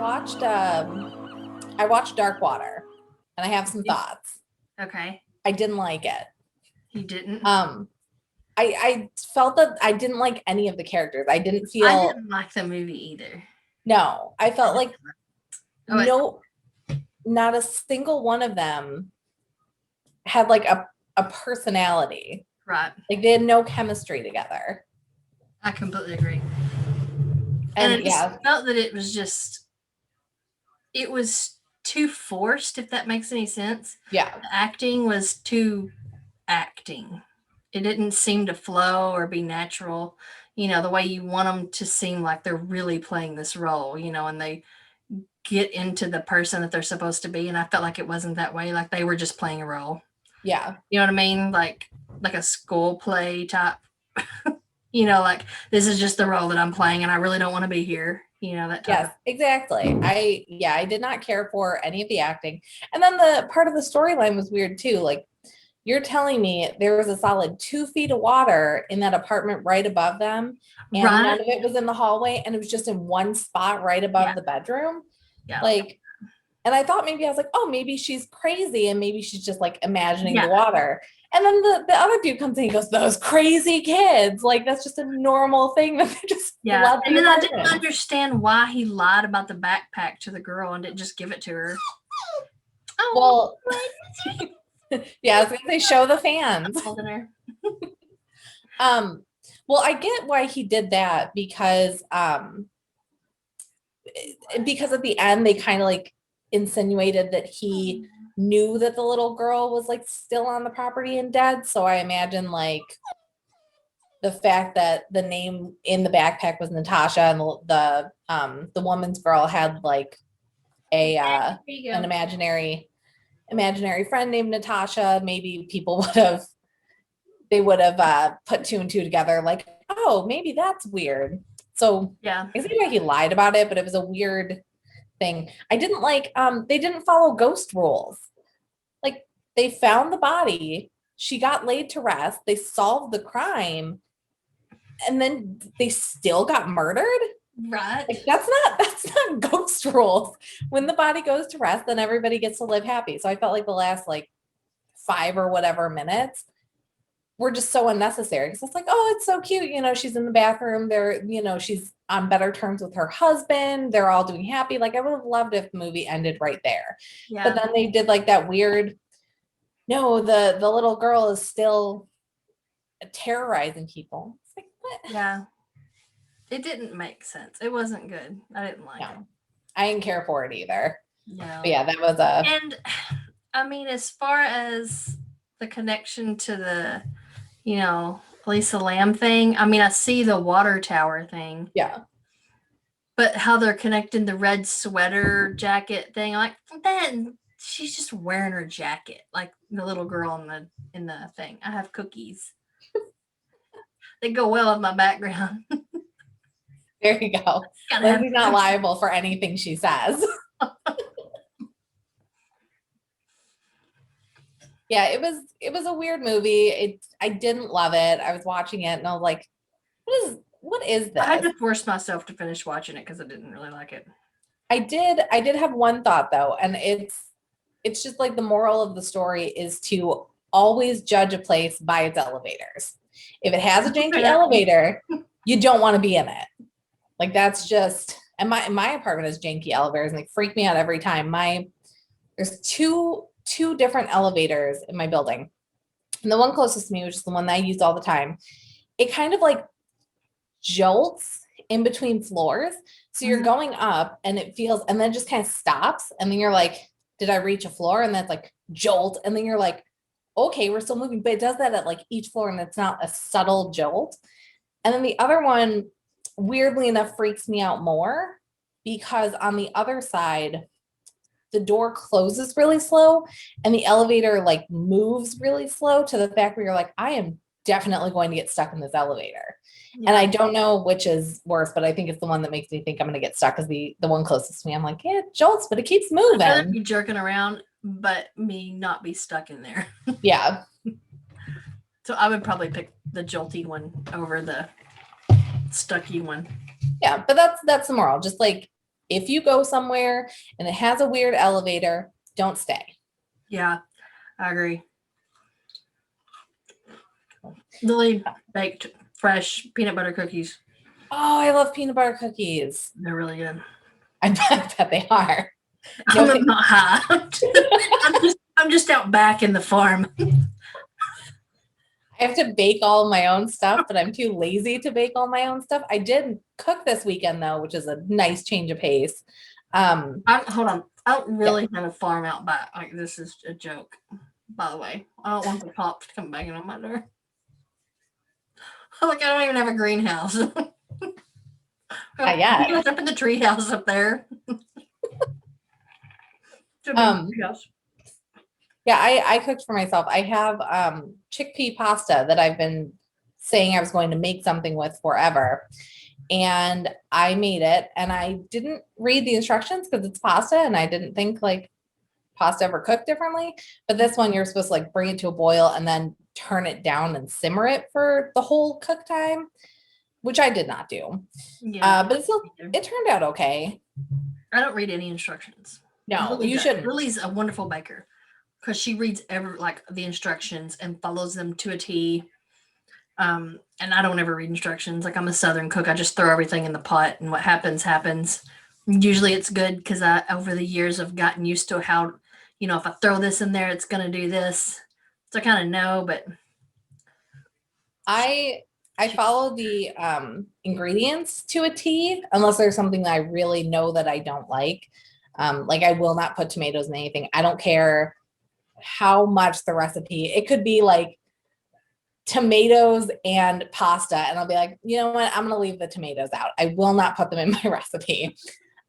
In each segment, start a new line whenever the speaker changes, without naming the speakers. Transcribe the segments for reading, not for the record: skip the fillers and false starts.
I watched Dark Water, and I have some thoughts.
Okay.
I didn't like it.
You didn't?
I felt that I didn't like any of the characters. I didn't
like the movie either.
No, I felt like not a single one of them had like a personality.
Right.
Like they had no chemistry together.
I completely agree. And I just felt that it was too forced, if that makes any sense.
Yeah.
The acting was too acting. It didn't seem to flow or be natural, the way you want them to seem like they're really playing this role, and they get into the person that they're supposed to be. And I felt like it wasn't that way. Like they were just playing a role.
Yeah.
You know what I mean? Like a school play type. Like this is just the role that I'm playing and I really don't want to be here. That type.
Yes, exactly. I did not care for any of the acting. And then the part of the storyline was weird too. Like you're telling me there was a solid 2 feet of water in that apartment right above them. And none of it was in the hallway. And it was just in one spot right above the bedroom.
Yeah.
Like, and I thought maybe I was like, oh, maybe she's crazy. And maybe she's just like imagining the water. And then the other dude comes in and goes, those crazy kids. Like, that's just a normal thing that they just love.
And then I didn't understand why he lied about the backpack to the girl and didn't just give it to her.
Well, yeah, I was going to say, show the fans. Well, I get why he did that because at the end, they kind of like insinuated that he knew that the little girl was like still on the property and dead. So I imagine like the fact that the name in the backpack was Natasha and the woman's girl had like an imaginary friend named Natasha, maybe people would have put 2 and 2 together like, oh, maybe that's weird. So
yeah,
I see why he lied about it, but it was a weird thing. I didn't like they didn't follow ghost rules. Like they found the body, she got laid to rest, they solved the crime, and then they still got murdered.
Right.
Like, that's not ghost rules. When the body goes to rest, then everybody gets to live happy. So I felt like the last like 5 or whatever minutes were just so unnecessary because it's like, oh, it's so cute. She's in the bathroom. She's on better terms with her husband. They're all doing happy. Like I would have loved if the movie ended right there. Yeah. But then they did like that weird, no, the little girl is still terrorizing people. It's like, what?
Yeah. It didn't make sense. It wasn't good. I didn't like it.
I didn't care for it either.
No.
But yeah, that was
And I mean, as far as the connection to the, Elisa Lam thing, I mean, I see the water tower thing.
Yeah.
But how they're connecting the red sweater jacket thing, like that, she's just wearing her jacket, like the little girl in the thing. I have cookies. They go well with my background.
There you go. Lindsay's not liable for anything she says. Yeah, it was a weird movie. I didn't love it. I was watching it and I was like, what is this?
I had to force myself to finish watching it because I didn't really like it.
I did have one thought though, and it's just like the moral of the story is to always judge a place by its elevators. If it has a janky elevator, you don't want to be in it. Like that's just, and my apartment has janky elevators and they freak me out every time. There's two different elevators in my building. And the one closest to me, which is the one that I use all the time, it kind of like jolts in between floors. So you're going up and it feels, and then it just kind of stops. And then you're like, did I reach a floor? And that's like jolt. And then you're like, okay, we're still moving. But it does that at like each floor and it's not a subtle jolt. And then the other one, weirdly enough, freaks me out more because on the other side, the door closes really slow and the elevator like moves really slow to the fact where you're like, I am definitely going to get stuck in this elevator. Yeah. And I don't know which is worse, but I think it's the one that makes me think I'm going to get stuck because the one closest to me, I'm like, yeah, it jolts, but it keeps moving.
I'd rather be jerking around, but me not be stuck in there.
Yeah.
So I would probably pick the jolty one over the stucky one.
Yeah, but that's the moral. Just like if you go somewhere and it has a weird elevator, don't stay.
Yeah, I agree. Lily baked fresh peanut butter cookies.
Oh, I love peanut butter cookies.
They're really good.
I bet they are.
I'm not high. I'm just out back in the farm.
I have to bake all my own stuff, but I'm too lazy to bake all my own stuff. I did cook this weekend though, which is a nice change of pace.
Hold on. I don't really have a farm out back. Like, this is a joke, by the way. I don't want the cops to come banging on my door. Like, I don't even have a greenhouse.
Yeah.
It's up in the treehouse up there.
Yeah, I cooked for myself. I have chickpea pasta that I've been saying I was going to make something with forever. And I made it, and I didn't read the instructions because it's pasta, and I didn't think like pasta ever cooked differently. But this one, you're supposed to like bring it to a boil and then turn it down and simmer it for the whole cook time, which I did not do.
Yeah,
but it turned out okay.
I don't read any instructions.
No, you shouldn't.
Lily's a wonderful baker because she reads the instructions and follows them to a T. And I don't ever read instructions. Like, I'm a Southern cook. I just throw everything in the pot, and what happens, happens. Usually it's good because I, over the years, I've gotten used to how, if I throw this in there, it's going to do this. So I kind of know, but.
I follow the ingredients to a T, unless there's something that I really know that I don't like. Like, I will not put tomatoes in anything. I don't care how much the recipe. It could be like tomatoes and pasta, and I'll be like, you know what? I'm gonna leave the tomatoes out. I will not put them in my recipe.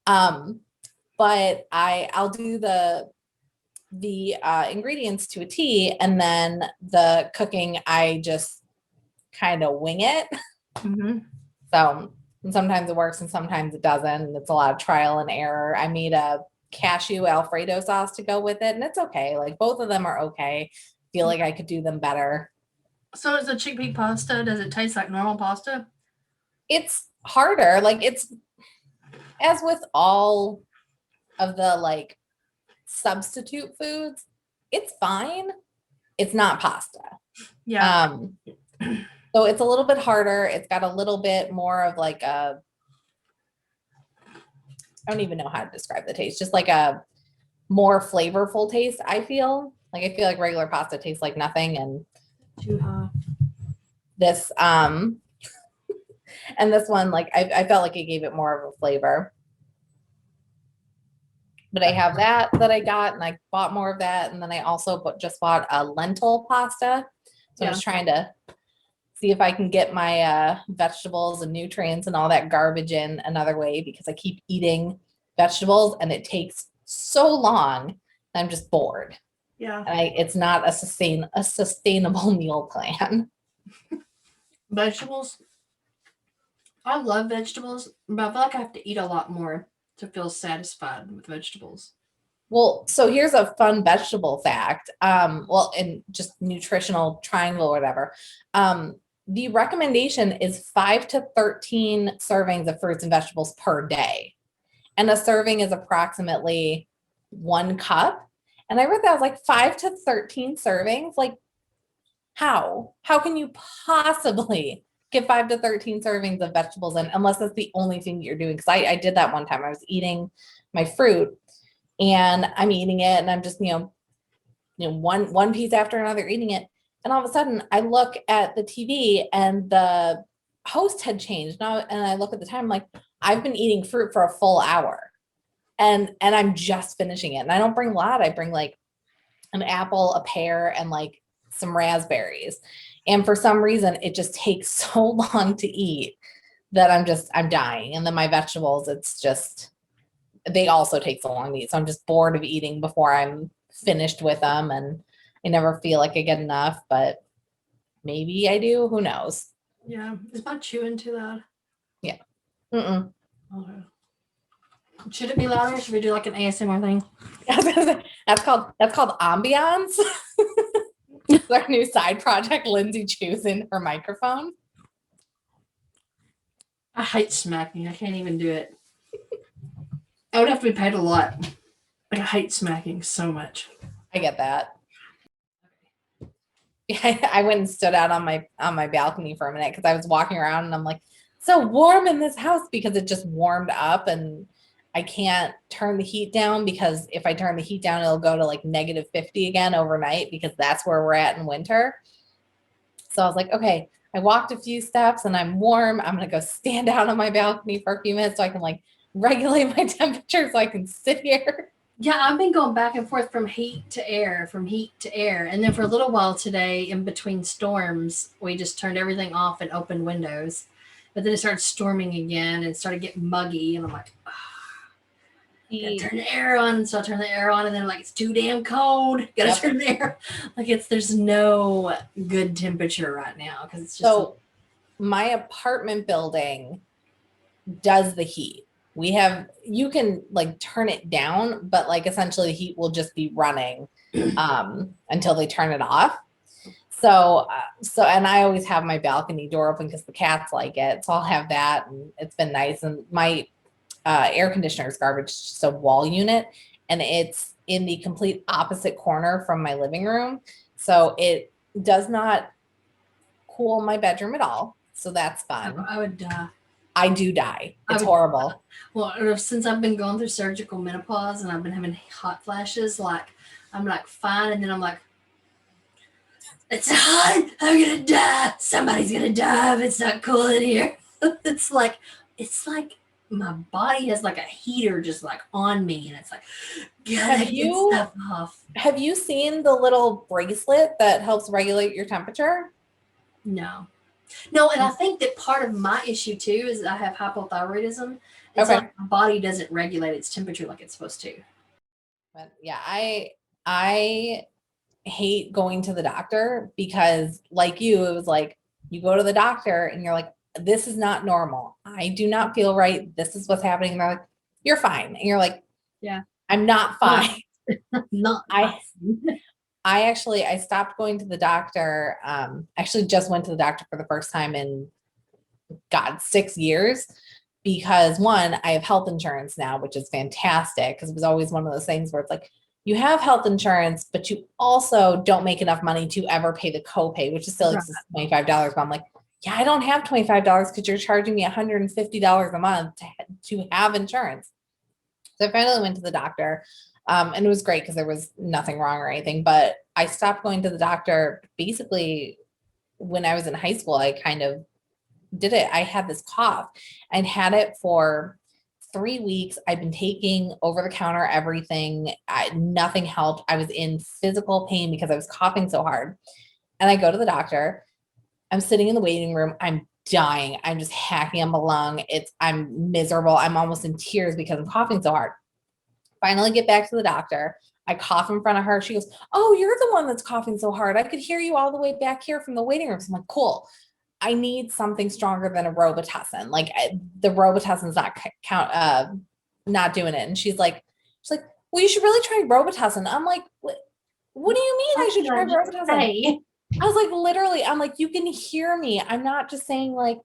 But I'll do the ingredients to a T, and then the cooking, I just kind of wing it.
Mm-hmm.
So sometimes it works and sometimes it doesn't. And it's a lot of trial and error. I made a cashew Alfredo sauce to go with it, and it's okay. Like, both of them are okay. Feel like I could do them better.
So is the chickpea pasta, does it taste like normal pasta?
It's harder. Like, it's as with all of the like substitute foods, it's fine. It's not pasta.
Yeah.
So it's a little bit harder. It's got a little bit more of like I don't even know how to describe the taste. Just like a more flavorful taste, I feel. Like, I feel like regular pasta tastes like nothing, and
too hot.
This and this one, like, I felt like it gave it more of a flavor. But I have that I got, and I bought more of that, and then I also just bought a lentil pasta. So I'm just trying to see if I can get my vegetables and nutrients and all that garbage in another way, because I keep eating vegetables and it takes so long. I'm just bored.
Yeah.
And it's not a sustainable meal plan.
Vegetables. I love vegetables, but I feel like I have to eat a lot more to feel satisfied with vegetables.
Well, so here's a fun vegetable fact. And just nutritional triangle or whatever. The recommendation is 5 to 13 servings of fruits and vegetables per day. And a serving is approximately 1 cup. And I read that, I was like, 5 to 13 servings? Like, how can you possibly get 5 to 13 servings of vegetables in, unless that's the only thing you're doing? Because I did that one time. I was eating my fruit, and I'm eating it, and I'm just, one piece after another eating it. And all of a sudden I look at the TV and the host had changed. And I look at the time, I'm like, I've been eating fruit for a full hour, and I'm just finishing it. And I don't bring a lot. I bring like an apple, a pear, and like some raspberries. And for some reason, it just takes so long to eat that I'm dying. And then my vegetables, it's just, they also take so long to eat. So I'm just bored of eating before I'm finished with them. And I never feel like I get enough, but maybe I do. Who knows?
Yeah. Is my chewing too loud?
Yeah. Mm-mm.
Okay. Should it be louder? Should we do like an ASMR thing?
That's called ambiance. It's our new side project. Lindsay chews in her microphone.
I hate smacking. I can't even do it. I would have to be paid a lot. Like, I hate smacking so much.
I get that. I went and stood out on my balcony for a minute because I was walking around and I'm like, so warm in this house because it just warmed up and I can't turn the heat down because if I turn the heat down, it'll go to like -50 again overnight because that's where we're at in winter. So I was like, okay, I walked a few steps and I'm warm. I'm gonna go stand out on my balcony for a few minutes so I can like regulate my temperature so I can sit here.
Yeah, I've been going back and forth from heat to air, from heat to air. And then for a little while today, in between storms, we just turned everything off and opened windows. But then it started storming again and started getting muggy. And I'm like, oh, gotta turn the air on. So I turn the air on and then I'm like, it's too damn cold. Gotta turn the air. Like there's no good temperature right now because it's just.
So my apartment building does the heat. You can like turn it down, but like essentially the heat will just be running until they turn it off. So and I always have my balcony door open because the cats like it. So I'll have that and it's been nice. And my air conditioner is garbage, just a wall unit. And it's in the complete opposite corner from my living room. So it does not cool my bedroom at all. So that's fun.
I would die.
I do die. It's horrible.
Well, since I've been going through surgical menopause and I've been having hot flashes, like I'm like fine, and then I'm like, it's hot. I'm gonna die. Somebody's gonna die if it's not cool in here. It's like my body has like a heater just like on me, and it's like, gotta get stuff off.
Have you seen the little bracelet that helps regulate your temperature?
No, and I think that part of my issue too is I have hypothyroidism. It's like my body doesn't regulate its temperature like it's supposed to.
But yeah, I hate going to the doctor because like you, it was like you go to the doctor and you're like, this is not normal. I do not feel right. This is what's happening. And they're like, you're fine. And you're like,
yeah,
I'm not fine.
Not
I stopped going to the doctor. Actually just went to the doctor for the first time in 6 years because one, I have health insurance now, which is fantastic because it was always one of those things where it's like, you have health insurance, but you also don't make enough money to ever pay the copay, which is still $25. But I'm like, yeah, I don't have $25 because you're charging me $150 a month to have insurance. So I finally went to the doctor. And it was great because there was nothing wrong or anything, but I stopped going to the doctor basically when I was in high school. I kind of did it. I had this cough. I'd had it for 3 weeks. I've been taking over the counter everything. Nothing helped. I was in physical pain because I was coughing so hard. And I go to the doctor. I'm sitting in the waiting room. I'm dying. I'm just hacking on my lung. I'm miserable. I'm almost in tears because I'm coughing so hard. Finally get back to the doctor. I cough in front of her. She goes, oh, you're the one that's coughing so hard. I could hear you all the way back here from the waiting room. So I'm like, cool. I need something stronger than a Robitussin. Like the Robitussin's not doing it. And she's like, well, you should really try Robitussin. I'm like, what do you mean I should try Robitussin? I was like, literally, I'm like, you can hear me. I'm not just saying like,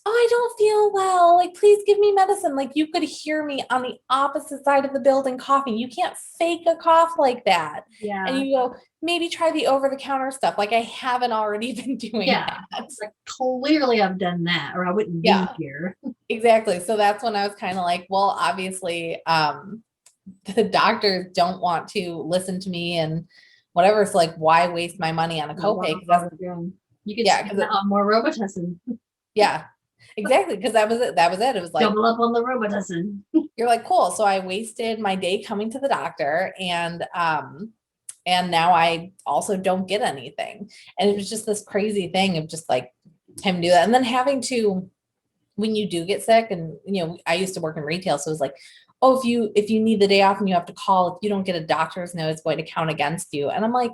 oh, I don't feel well. Like, please give me medicine. Like you could hear me on the opposite side of the building coughing. You can't fake a cough like that.
Yeah.
And you go, maybe try the over-the-counter stuff. Like I haven't already been doing that.
Like clearly I've done that or I wouldn't be here.
Exactly. So that's when I was kind of like, well, obviously, the doctors don't want to listen to me and whatever. So like, why waste my money on a copay?
You could spend on more Robitussin.
Yeah. Exactly, because that was it. It was like
double up on the Robitussin.
You're like, cool. So I wasted my day coming to the doctor, and now I also don't get anything. And it was just this crazy thing of just like him do that, and then having to, when you do get sick, and I used to work in retail, so it was like, oh, if you need the day off and you have to call, if you don't get a doctor's note, it's going to count against you. And I'm like,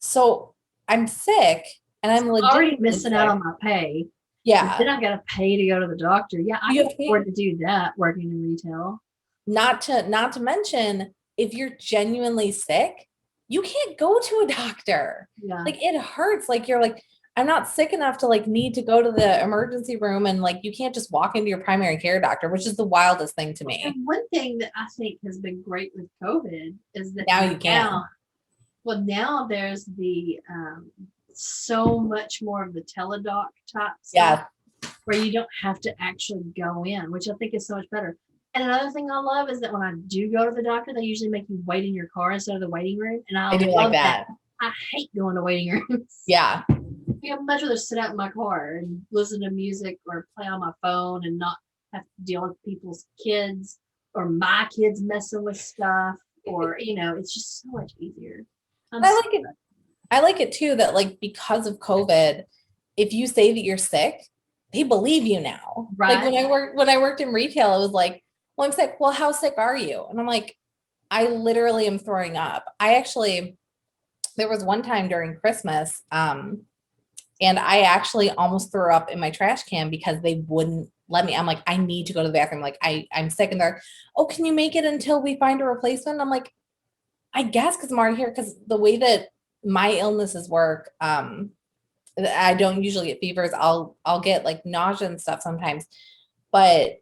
so I'm sick, and I'm
already missing out on my pay.
Yeah.
Then I've got to pay to go to the doctor. Yeah, I can afford to do that working in retail.
Not to mention, if you're genuinely sick, you can't go to a doctor.
Yeah.
Like it hurts. Like you're like, I'm not sick enough to like need to go to the emergency room, and like you can't just walk into your primary care doctor, which is the wildest thing to me.
And one thing that I think has been great with COVID is that
Now you can.
now there's the so much more of the teledoc type
Yeah.
stuff where you don't have to actually go in, which I think is so much better. And another thing I love is that when I do go to the doctor, they usually make you wait in your car instead of the waiting room. And I
I do
love
like that.
I hate going to waiting rooms.
Yeah.
I'd much rather sit out in my car and listen to music or play on my phone and not have to deal with people's kids or my kids messing with stuff, or it's just so much easier.
I like it too that like because of COVID, if you say that you're sick, they believe you now.
Right.
Like when I worked in retail, it was like, well, I'm sick. Well, how sick are you? And I'm like, I literally am throwing up. There was one time during Christmas, and I actually almost threw up in my trash can because they wouldn't let me. I'm like, I need to go to the bathroom. Like I'm sick. And they're, oh, can you make it until we find a replacement? I'm like, I guess because I'm already here. Because the way that my illnesses work, I don't usually get fevers. I'll get like nausea and stuff sometimes, but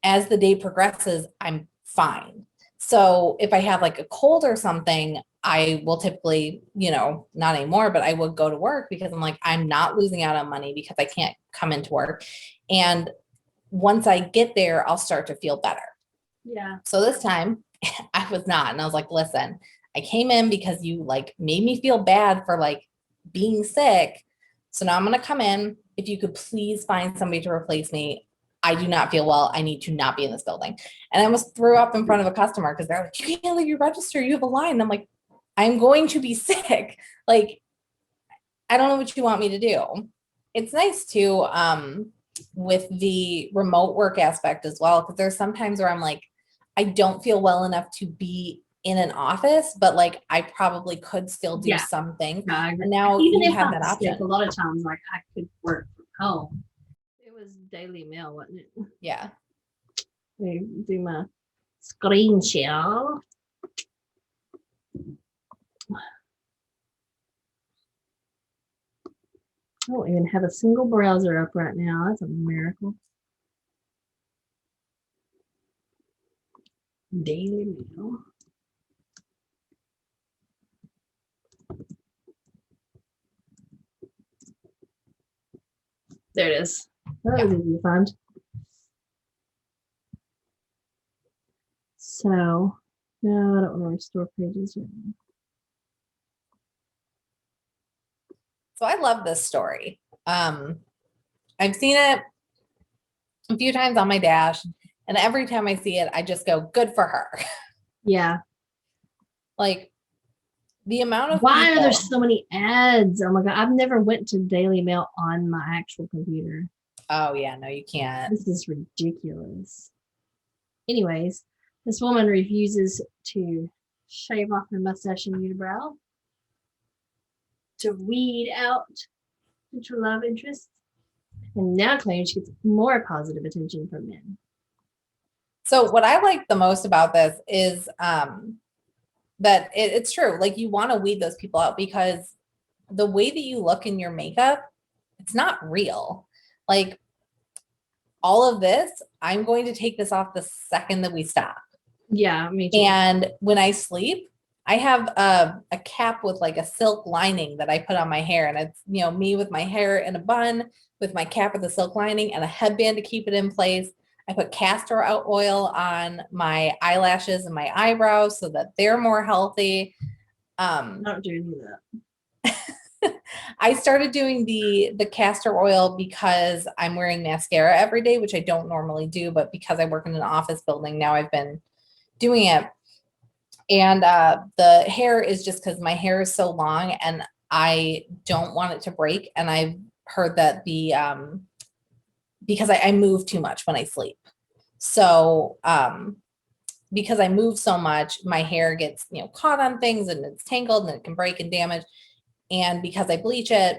as the day progresses, I'm fine. So if I have like a cold or something, I will typically, not anymore, but I would go to work because I'm like, I'm not losing out on money because I can't come into work. And once I get there, I'll start to feel better.
Yeah.
So this time I was not. And I was like, listen, I came in because you like made me feel bad for like being sick. So now I'm going to come in. If you could please find somebody to replace me. I do not feel well. I need to not be in this building. And I almost threw up in front of a customer because they're like, you can't leave your register. You have a line. And I'm like, I'm going to be sick. Like, I don't know what you want me to do. It's nice too, with the remote work aspect as well. Cause there's sometimes where I'm like, I don't feel well enough to be in an office, but like I probably could still do something.
No, I agree.
And now
even
you
if
have
I'm
that option.
sick, a lot of times like I could work from home. It was Daily Mail, wasn't it?
Yeah.
I do my screen share. I don't even have a single browser up right now. That's a miracle. Daily Mail. There it is. That was easy to find. So, no, I don't want to restore pages yet.
So I love this story. I've seen it a few times on my dash, and every time I see it, I just go, good for her.
Yeah.
Like the amount of
Why
people,
are there so many ads? Oh my God. I've never went to Daily Mail on my actual computer.
oh yeah, no, you can't.
This is ridiculous. Anyways, this woman refuses to shave off her mustache and unibrow to weed out future love interests, and now claims she gets more positive attention from men.
So what I like the most about this is that it's true. Like you want to weed those people out because the way that you look in your makeup, it's not real. Like all of this, I'm going to take this off the second that we stop.
Yeah, me too.
And when I sleep, I have a cap with like a silk lining that I put on my hair. And it's, me with my hair in a bun, with my cap with a silk lining and a headband to keep it in place. I put castor oil on my eyelashes and my eyebrows so that they're more healthy.
Not doing that.
I started doing the castor oil because I'm wearing mascara every day, which I don't normally do, but because I work in an office building now, I've been doing it. And the hair is just because my hair is so long and I don't want it to break. And I've heard that because I move too much when I sleep. So because I move so much, my hair gets, caught on things and it's tangled and it can break and damage. And because I bleach it,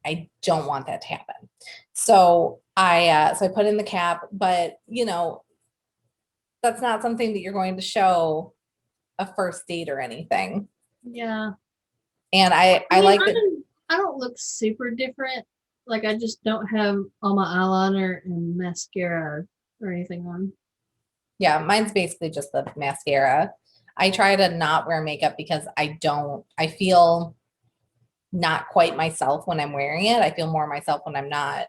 I don't want that to happen. So I put in the cap, but that's not something that you're going to show a first date or anything.
Yeah.
And I like that.
I don't look super different. Like I just don't have all my eyeliner and mascara or anything on.
Yeah, mine's basically just the mascara. I try to not wear makeup because I feel not quite myself when I'm wearing it. I feel more myself when I'm not.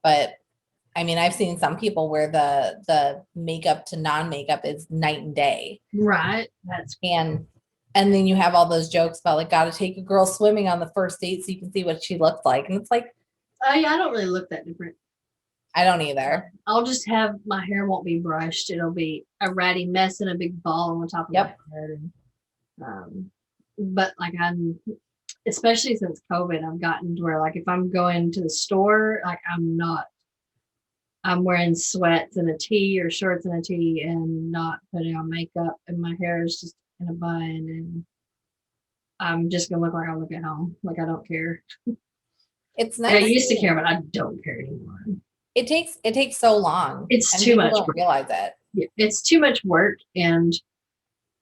But I mean, I've seen some people where the makeup to non-makeup is night and day.
Right. That's
And then you have all those jokes about like gotta take a girl swimming on the first date so you can see what she looks like. And it's like,
yeah, I don't really look that different.
I don't either.
I'll just have my hair won't be brushed. It'll be a ratty mess and a big ball on top of
Yep.
my head. But like especially since COVID, I've gotten to where like if I'm going to the store, like I'm wearing sweats and a tee or shorts and a tee and not putting on makeup and my hair is just in a bun and I'm just gonna look like I look at home. Like I don't care.
It's
Like, I
nice.
used to care, but I don't care anymore.
It takes so long.
It's
and
too
people
much
don't
work.
realize it.
Yeah, it's too much work and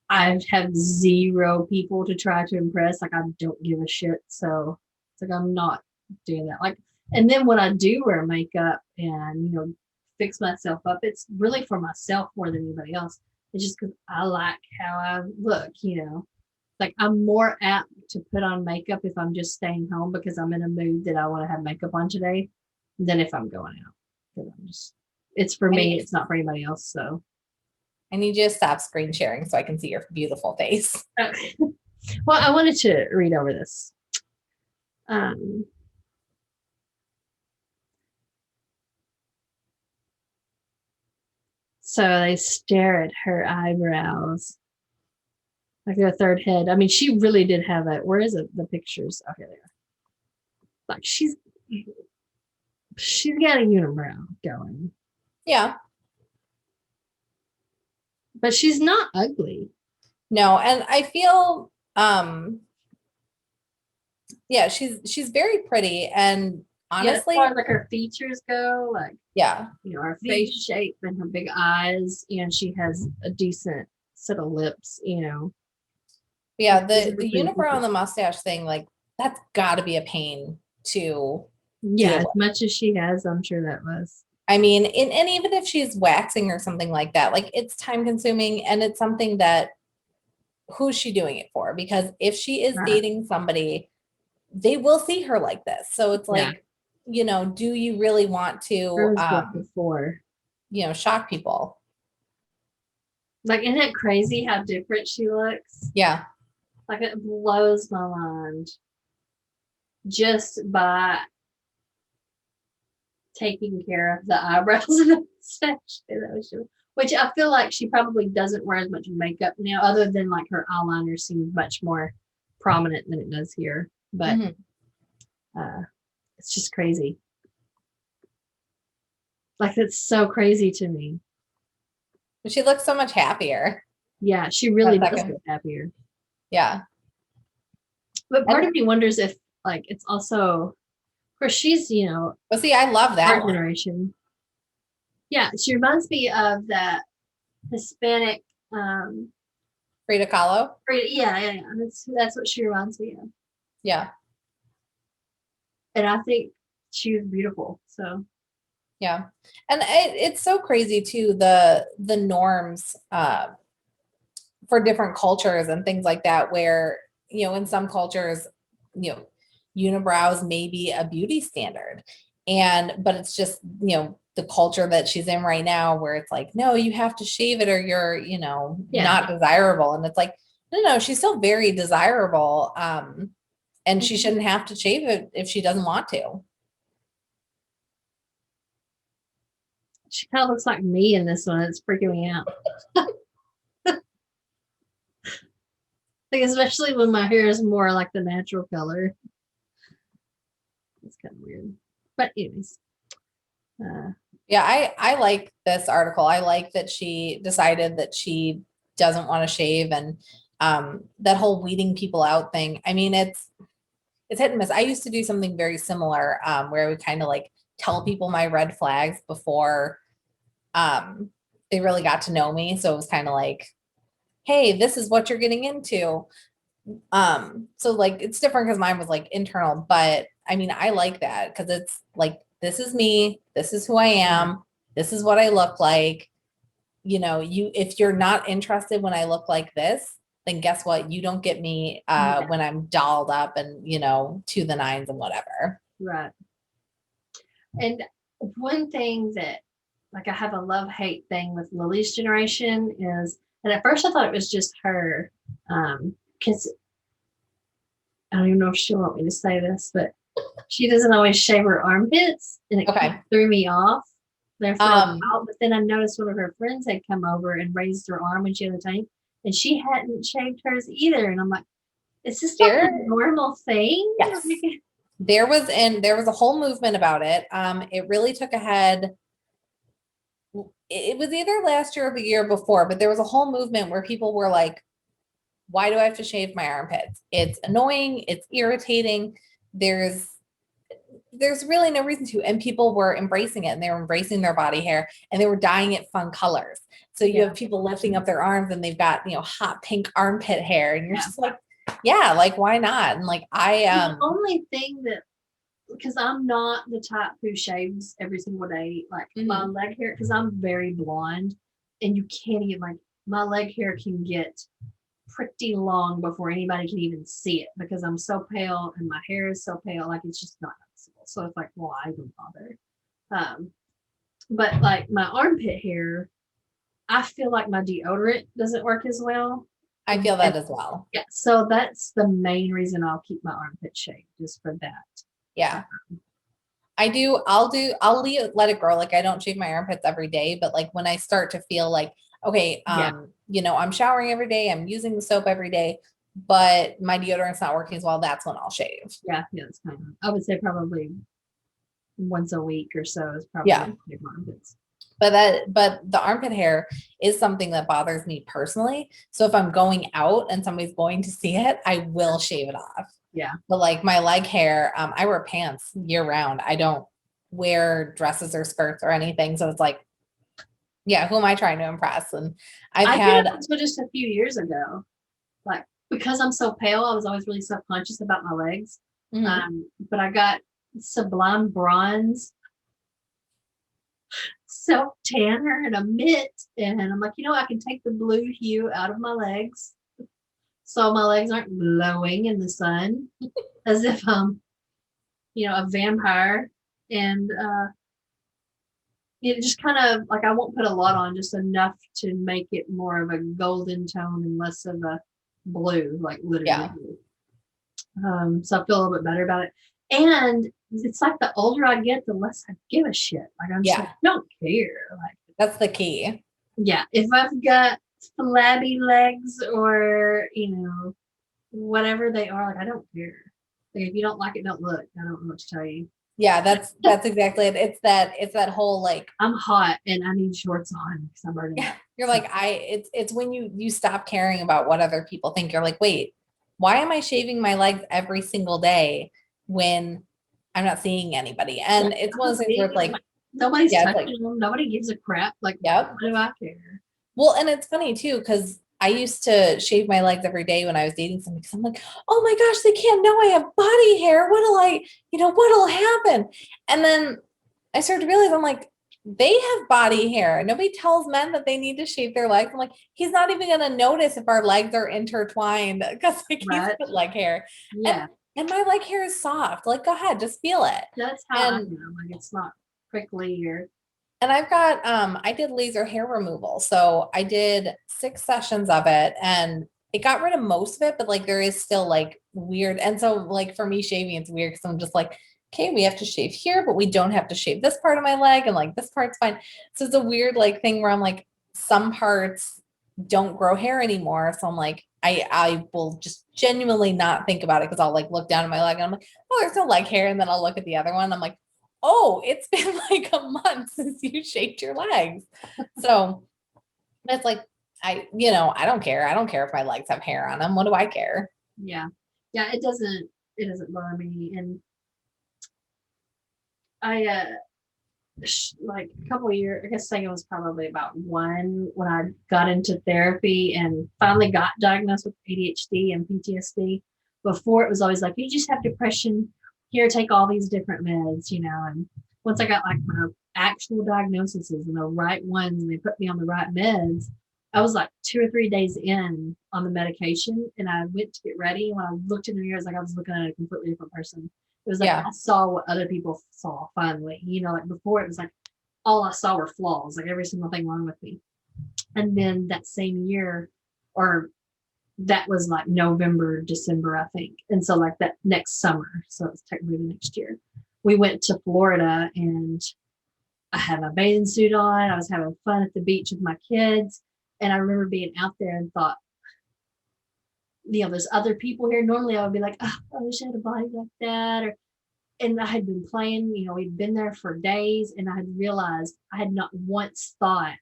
I have zero people to try to impress. Like I don't give a shit. So it's like I'm not doing that. Like, and then when I do wear makeup and fix myself up, it's really for myself more than anybody else. It's just because I like how I look. Like I'm more apt to put on makeup if I'm just staying home because I'm in a mood that I want to have makeup on today, than if I'm going out. Because it's for me. It's not for anybody else. So.
I need you to stop screen sharing so I can see your beautiful face.
Well, I wanted to read over this. So they stare at her eyebrows like they're a third head. I mean, she really did have it. Where is it? The pictures. Okay, there. Like she's got a unibrow going.
Yeah.
But she's not ugly.
No, and I feel yeah, she's very pretty and honestly,
as far as like her features go, like
yeah,
her face shape and her big eyes, and she has a decent set of lips,
yeah, the unibrow and the mustache thing, like that's got to be a pain to
as much as she has, I'm sure that was.
I mean, and even if she's waxing or something like that, like it's time consuming and it's something that who's she doing it for? Because if she is dating somebody, they will see her like this. So it's like, do you really want to shock people?
Like, isn't it crazy how different she looks?
Yeah.
Like it blows my mind just by taking care of the eyebrows and the mustache. Which I feel like she probably doesn't wear as much makeup now, other than like her eyeliner seems much more prominent than it does here. But it's just crazy. Like it's so crazy to me.
She looks so much happier.
Yeah, she really does look happier.
Yeah.
But part of me wonders if like it's also, of course, she's
Well, see, I love that
our generation. Yeah, she reminds me of that Hispanic
Frida Kahlo.
Yeah. That's what she reminds me of.
Yeah.
And I think she was beautiful. So
yeah. And it's so crazy too, the norms for different cultures and things like that, where, in some cultures, unibrows may be a beauty standard. But it's just, the culture that she's in right now where it's like, no, you have to shave it or you're, not desirable. And it's like, no, she's still very desirable. And she shouldn't have to shave it if she doesn't want to.
She kind of looks like me in this one. It's freaking me out. Like, especially when my hair is more like the natural color. It's kind of weird. But anyways.
Yeah, I like this article. I like that she decided that she doesn't want to shave, and that whole weeding people out thing. I mean, it's hit and miss. I used to do something very similar, where I would kind of like tell people my red flags before they really got to know me. So it was kind of like, hey, this is what you're getting into. So like it's different because mine was like internal, but I mean I like that because it's like this is me, this is who I am, this is what I look like. You know, you if you're not interested when I look like this, then guess what? You don't get me when I'm dolled up and to the nines and whatever.
Right. And one thing that, like, I have a love-hate thing with Lily's generation is, and at first I thought it was just her, because I don't even know if she'll want me to say this, but she doesn't always shave her armpits, and it kind of threw me off there for a while. But then I noticed one of her friends had come over and raised her arm when she had a tank, and she hadn't shaved hers either. And I'm like, is this like a normal thing?
Yes. There was a whole movement about it. It really took a head. It was either last year or the year before, but there was a whole movement where people were like, why do I have to shave my armpits? It's annoying. It's irritating. There's really no reason to. And people were embracing it, and they were embracing their body hair, and they were dyeing it fun colors. So you have people lifting up their arms and they've got, hot pink armpit hair, and you're just like, yeah, like why not? And like
the only thing that, because I'm not the type who shaves every single day, like my leg hair, because I'm very blonde, and you can't even, like, my leg hair can get pretty long before anybody can even see it because I'm so pale and my hair is so pale, like it's just not noticeable. So it's like, why even bother? But like my armpit hair, I feel like my deodorant doesn't work as well.
I feel that as well.
Yeah, so that's the main reason I'll keep my armpit shaved, just for that.
Yeah. I'll let it grow. Like I don't shave my armpits every day, but like when I start to feel like, okay, I'm showering every day, I'm using the soap every day, but my deodorant's not working as well, that's when I'll shave.
Yeah, that's kind of, I would say probably once a week or so is probably armpits.
But the armpit hair is something that bothers me personally. So if I'm going out and somebody's going to see it, I will shave it off.
Yeah.
But like my leg hair, I wear pants year round. I don't wear dresses or skirts or anything. So it's like, yeah, who am I trying to impress? And I
did it until just a few years ago. Like, because I'm so pale, I was always really self-conscious about my legs. But I got Sublime Bronze self tanner and a mitt, and I'm like, I can take the blue hue out of my legs, so my legs aren't glowing in the sun as if I'm, a vampire. And it just kind of like, I won't put a lot on, just enough to make it more of a golden tone and less of a blue, like literally blue. So I feel a little bit better about it. And it's like the older I get, the less I give a shit. Like I'm just like, don't care. Like
that's the key.
Yeah. If I've got flabby legs or, whatever they are, like I don't care. Like if you don't like it, don't look. I don't know what to tell you.
Yeah, that's exactly it. It's that whole like
I'm hot and I need shorts on because I'm burning.
Yeah. You're like, it's when you stop caring about what other people think. You're like, wait, why am I shaving my legs every single day when I'm not seeing anybody? And it's one of those things where it's like
nobody's touching them. Nobody gives a crap. Like, what do I care?
Well, and it's funny too, because I used to shave my legs every day when I was dating somebody, because I'm like, oh my gosh, they can't know I have body hair. What'll happen? And then I started to realize, I'm like, they have body hair. Nobody tells men that they need to shave their legs. I'm like, he's not even going to notice if our legs are intertwined because he's got leg hair.
Yeah.
And my leg hair is soft. Like, go ahead, just feel it.
That's how I am. Like, it's not prickly or.
And I've got, I did laser hair removal. So I did 6 sessions of it and it got rid of most of it, but like there is still like weird. And so like for me shaving, it's weird because I'm just like, okay, we have to shave here, but we don't have to shave this part of my leg. And like this part's fine. So it's a weird like thing where I'm like, some parts don't grow hair anymore. So I'm like, I will just genuinely not think about it because I'll like look down at my leg and I'm like, oh, there's no leg hair. And then I'll look at the other one. And I'm like, oh, it's been like a month since you shaved your legs. So it's like, I don't care. I don't care if my legs have hair on them. What do I care?
Yeah. Yeah. It doesn't bother me. And I like a couple of years, I guess it was probably about 1 when I got into therapy and finally got diagnosed with ADHD and PTSD. Before it was always like, you just have depression, here, take all these different meds, and once I got like my actual diagnoses and the right ones and they put me on the right meds, I was like 2 or 3 days in on the medication and I went to get ready. And when I looked in the mirror, it was like I was looking at a completely different person. It was like I saw what other people saw finally. Like before it was like all I saw were flaws, like every single thing wrong with me. And then that same year, or that was like November, December, I think. And so like that next summer, so it's technically the next year, we went to Florida and I had my bathing suit on. I was having fun at the beach with my kids. And I remember being out there and thought, there's other people here. Normally I would be like, oh, I wish I had a body like that. And I had been playing, we'd been there for days and I had realized I had not once thought,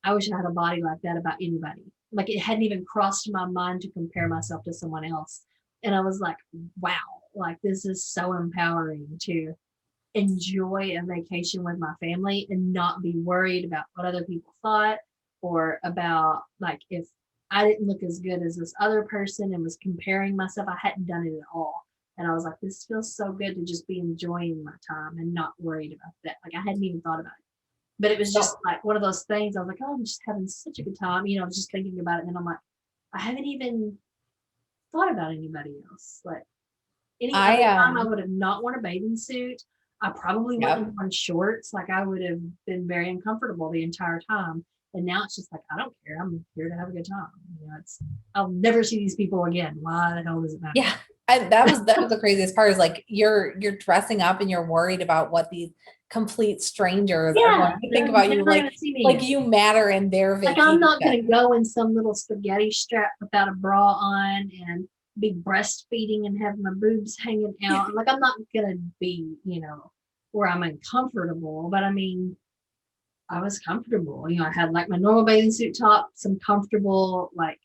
I wish I had a body like that about anybody. Like it hadn't even crossed my mind to compare myself to someone else. And I was like, wow, like this is so empowering to enjoy a vacation with my family and not be worried about what other people thought or about like if I didn't look as good as this other person and was comparing myself. I hadn't done it at all. And I was like, this feels so good to just be enjoying my time and not worried about that. Like I hadn't even thought about it. But it was just like one of those things. I was like, oh, I'm just having such a good time. I was just thinking about it. And then I'm like, I haven't even thought about anybody else. Like any other time I would have not worn a bathing suit. I probably wouldn't have worn shorts. Like I would have been very uncomfortable the entire time. And now it's just like, I don't care. I'm here to have a good time. I'll never see these people again. Why the hell does it matter?
Yeah. That was the craziest part is like you're dressing up and you're worried about what these complete strangers are going to think about you. Like you matter in their vacation.
Like I'm not going to go in some little spaghetti strap without a bra on and be breastfeeding and have my boobs hanging out. Like I'm not going to be, where I'm uncomfortable. But I mean, I was comfortable. I had like my normal bathing suit top, some comfortable like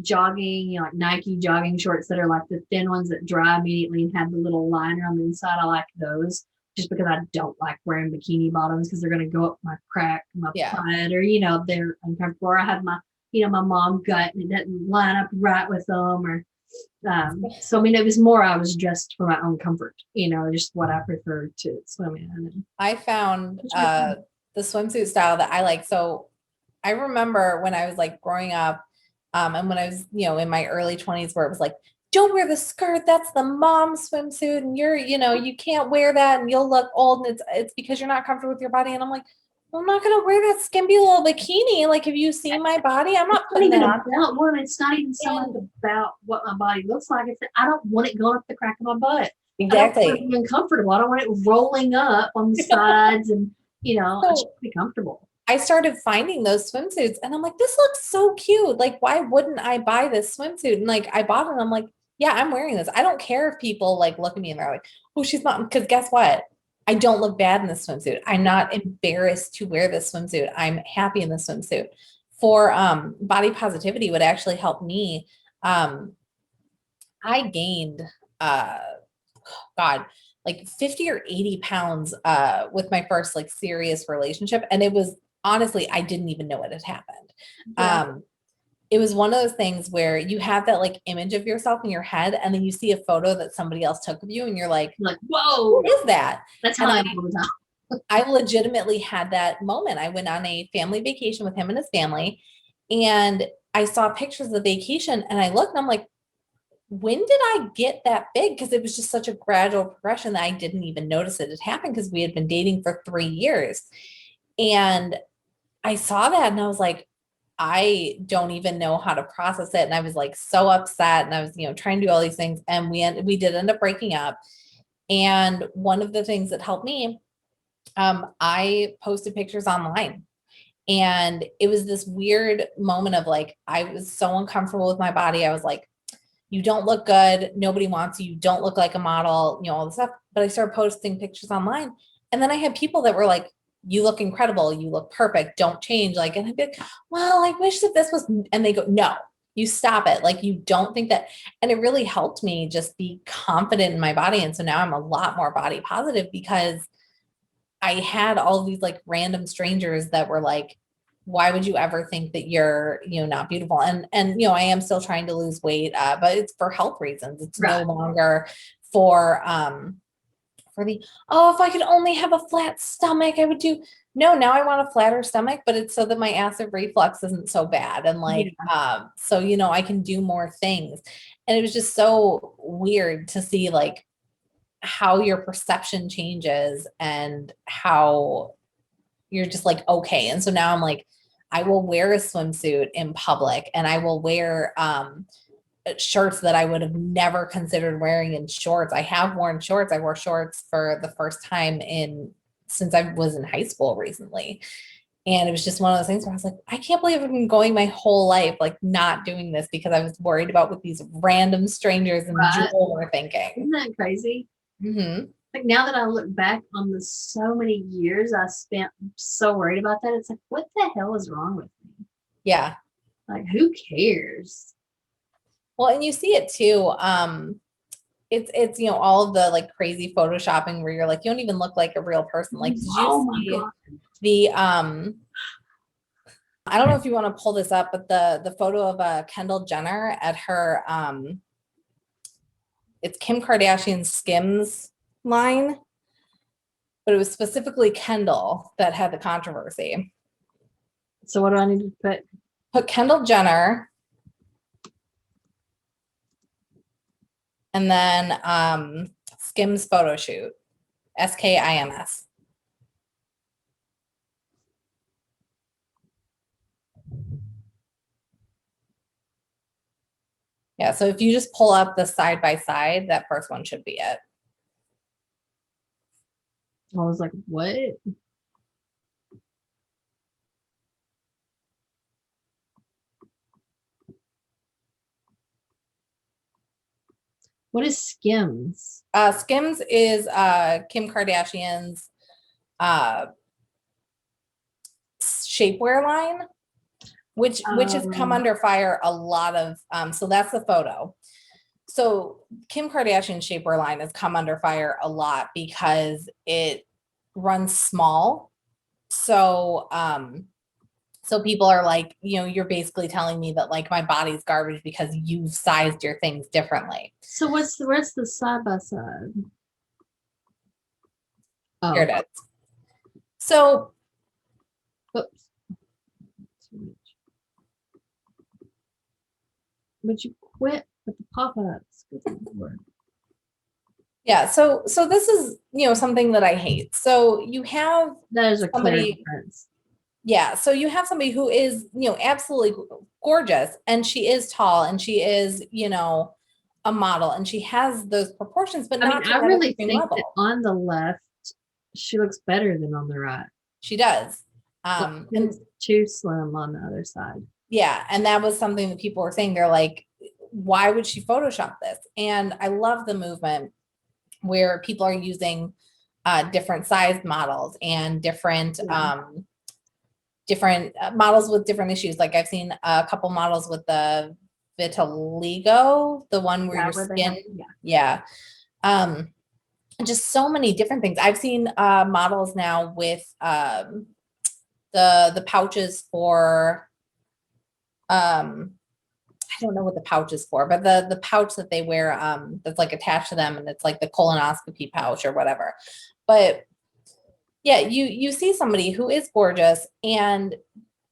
jogging, like Nike jogging shorts that are like the thin ones that dry immediately and have the little liner on the inside. I like those just because I don't like wearing bikini bottoms because they're going to go up my crack, my butt, or, they're uncomfortable. Or I have my, my mom gut and it doesn't line up right with them or, so I mean, it was more, I was dressed for my own comfort, just what I preferred to swim in.
I found, the swimsuit style that I like. So I remember when I was like growing up, and when I was, in my early 20s where it was like, don't wear the skirt. That's the mom swimsuit. And you're, you can't wear that and you'll look old. And it's because you're not comfortable with your body. And I'm like, well, I'm not going to wear that skimpy little bikini. Like, have you seen my body? I'm not putting that on.
It's not even so much about what my body looks like. It's that I don't want it going up the crack of my butt.
Exactly.
I don't want it being uncomfortable. I don't want it rolling up on the sides and, I should be comfortable.
I started finding those swimsuits and I'm like, this looks so cute. Like, why wouldn't I buy this swimsuit? And like, I bought it and I'm like, yeah, I'm wearing this. I don't care if people like look at me and they're like, oh, she's not, because guess what? I don't look bad in this swimsuit. I'm not embarrassed to wear this swimsuit. I'm happy in this swimsuit. For body positivity would actually help me. I gained, like 50 or 80 pounds with my first like serious relationship. And it was honestly, I didn't even know it had happened. Yeah. It was one of those things where you have that like image of yourself in your head and then you see a photo that somebody else took of you and you're like, whoa, what is that?
That's how I am all the time.
I legitimately had that moment. I went on a family vacation with him and his family and I saw pictures of the vacation and I looked and I'm like, when did I get that big? Because it was just such a gradual progression that I didn't even notice it had happened because we had been dating for 3 years. And I saw that and I was like, I don't even know how to process it. And I was like so upset and I was, trying to do all these things. And we did end up breaking up. And one of the things that helped me, I posted pictures online. And it was this weird moment of like, I was so uncomfortable with my body. I was like, you don't look good. Nobody wants you. You don't look like a model, all this stuff. But I started posting pictures online. And then I had people that were like, you look incredible. You look perfect. Don't change. Like, and I'd be like, well, I wish that this was, and they go, no, you stop it. Like, you don't think that. And it really helped me just be confident in my body. And so now I'm a lot more body positive because I had all these like random strangers that were like, why would you ever think that you're, not beautiful? And, I am still trying to lose weight, but it's for health reasons. It's no
Right.
longer for the, oh, if I could only have a flat stomach, I would do. No, now I want a flatter stomach, but it's so that my acid reflux isn't so bad. And like, so, I can do more things. And it was just so weird to see like how your perception changes and how you're just like, okay. And so now I'm like, I will wear a swimsuit in public and I will wear shirts that I would have never considered wearing in shorts. I have worn shorts. I wore shorts for the first time since I was in high school recently. And it was just one of those things where I was like, I can't believe I've been going my whole life, like not doing this because I was worried about what these random strangers in Jewel were thinking.
Isn't that crazy?
Mm-hmm.
Like now that I look back on the so many years I spent so worried about that, it's like, what the hell is wrong with me?
Yeah.
Like, who cares?
Well, and you see it too. It's all of the like crazy photoshopping where you're like, you don't even look like a real person. Like, did you see
God.
the I don't know if you want to pull this up, but the photo of Kendall Jenner at her it's Kim Kardashian's Skims line, but it was specifically Kendall that had the controversy.
So what do I need to put?
Put Kendall Jenner and then Skims photo shoot. SKIMS. Yeah, so if you just pull up the side by side, that first one should be it.
I was like, what? What is Skims?
Skims is Kim Kardashian's shapewear line, which has come under fire a lot of so that's the photo. So Kim Kardashian's shapewear line has come under fire a lot because it runs small. So so people are like, you're basically telling me that like my body's garbage because you've sized your things differently.
So where's the side by side? Oh.
Here it is. So
Oops. Would you quit with the pop-ups?
yeah, so this is something that I hate. So you have
that is a
somebody,
clear difference.
Yeah, so you have somebody who is absolutely gorgeous, and she is tall, and she is a model, and she has those proportions, but not.
I really think that on the left she looks better than on the right.
She does.
And it's too slim on the other side.
Yeah, and that was something that people were saying. They're like, why would she Photoshop this? And I love the movement where people are using different sized models and different different models with different issues. Like I've seen a couple models with the vitiligo, the one where your skin, just so many different things. I've seen models now with the pouches for I don't know what the pouch is for, but the pouch that they wear that's like attached to them, and it's like the colonoscopy pouch or whatever. But yeah, you see somebody who is gorgeous and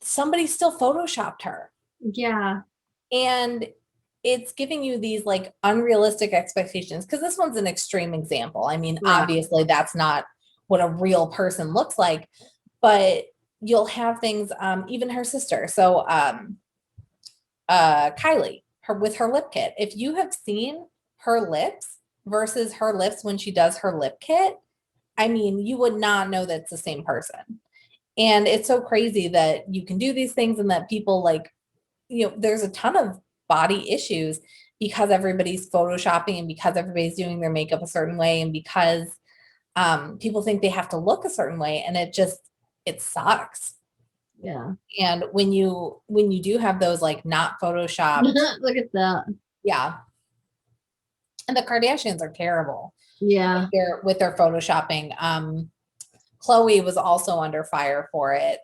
somebody still photoshopped her.
Yeah.
And it's giving you these like unrealistic expectations, because this one's an extreme example. I mean, obviously that's not what a real person looks like, but you'll have things, even her sister. So Kylie, with her lip kit. If you have seen her lips versus her lips when she does her lip kit, I mean, you would not know that's the same person. And it's so crazy that you can do these things and that people like, there's a ton of body issues because everybody's photoshopping and because everybody's doing their makeup a certain way and because people think they have to look a certain way, and it sucks.
Yeah.
And when you do have those like not photoshopped,
look at that.
Yeah. And the Kardashians are terrible.
Yeah.
With their photoshopping. Chloe was also under fire for it